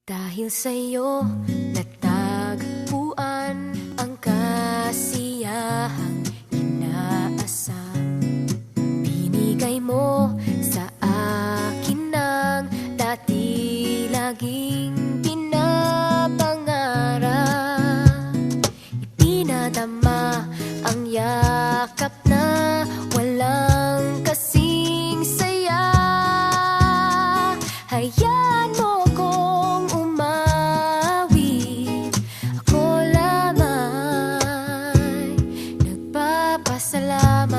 Dahil sa'yo natagpuan ang kasiyahang inaasam. Binigay mo sa akin ng dati laging pinapangarap. Ipinadama ang yakap na walang kasing saya. Hayaan mo kong umawit, ako lamang nagpapasalamat.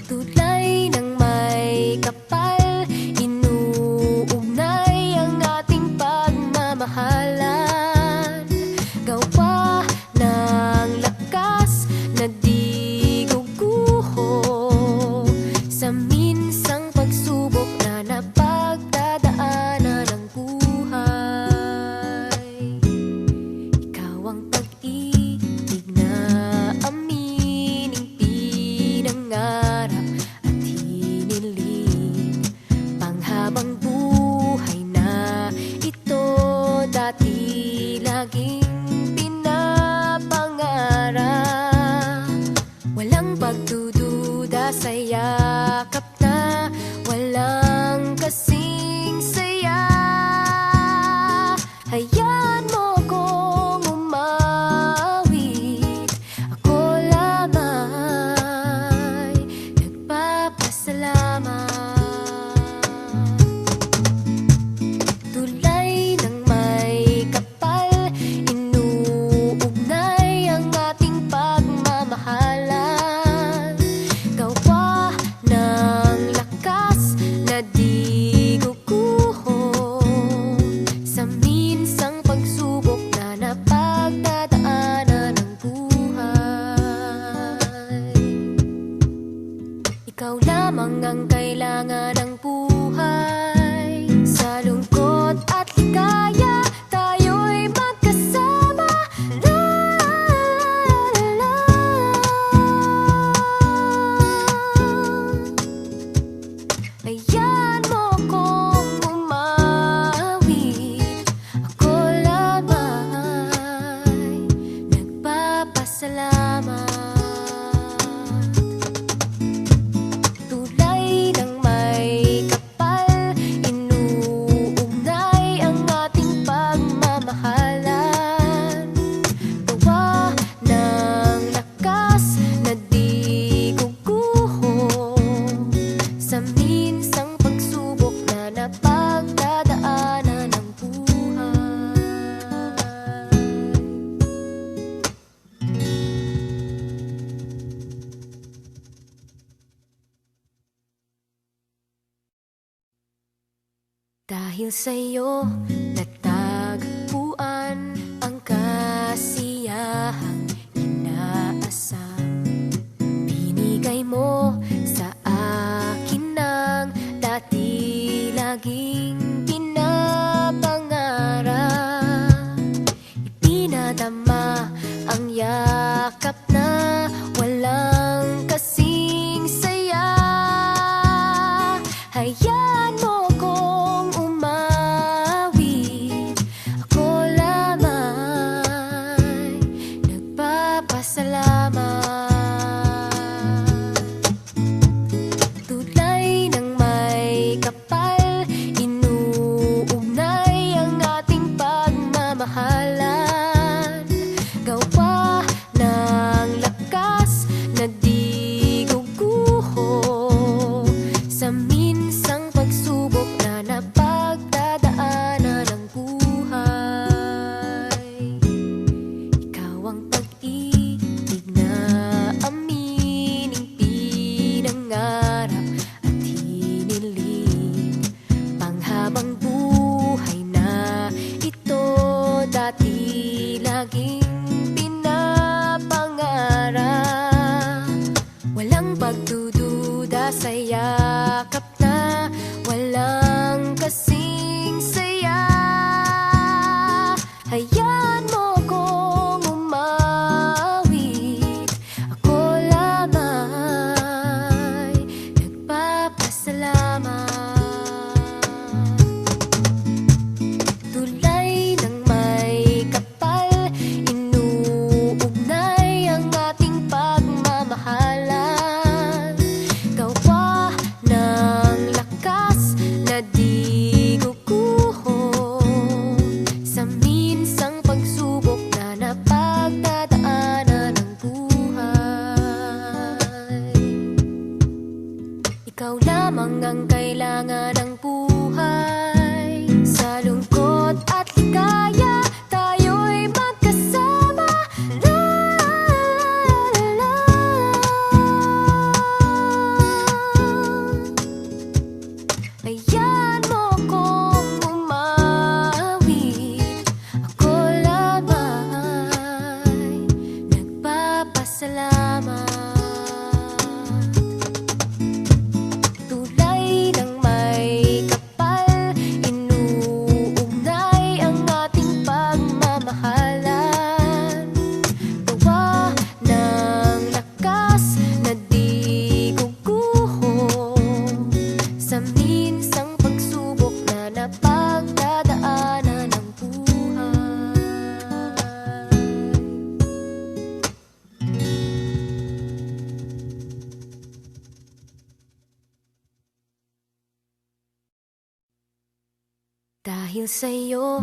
Tulay ng may kapal, inuugnay ang ating pagmamahalan. Gawa ng lakas na di guguho sa minsang pagsubok na napagdadaanan ng buhay. Ikaw ang pag-ibig na amining pinangarap at hiniling. Panghabang buhay na ito dati laging pinapangarap. Walang pagdududa sa yakap na walang kasing saya. Hayaan mo kong umawit, ako lamang nagpapasalamat. Tulay ng may kapal, inuugnay ang ating pagmamahalan. Gawa ng lakas na di guguho sa minsang pagsubok na napagdadaanan ng buhay. Ikaw lamang ang kailangan ng buhay. Sa lungkot at ligaya, tayo'y magkasama. La, la, la. Hayaan mo kong umawit, ako lamang nagpapasalamat. Tulay ng may kapal, inuugnay ang ating pagmamahalan. Gawa ng lakas na di guguho sa minsang pagsubok na napagdadaanan ng buhay. Dahil sa'yo natagpuan ang kasiyahang inaasam. Binigay mo sa akin ng dati laging pinapangarap. Ipinadama ang yakap na walang kasing saya. Hayaan mo kong umawit, ako lamang nagpapasalamat. Tulay ng may kapal, inuugnay ang ating pagmamahalan. Gawa ng lakas na di guguho sa minsang pagsubok na napagdadaanan ng buhay. Ikaw ang pag-ibig na amining pinangarap at hiniling. Panghabang buhay na ito dati laging pinapangarap. Walang pagdududa sa yakap ang kailangan ng buhay. Sa lungkot at ligaya, tayo'y magkasama. La, la, la. Hayaan mo kong umawit. Ako lamang nagpapasalamat. Tulay ng may kapal, inuugnay ang ating pagmamahalan. Gawa ng lakas na di guguho sa minsang pagsubok na napagdadaanan ng buhay. Dahil sa'yo,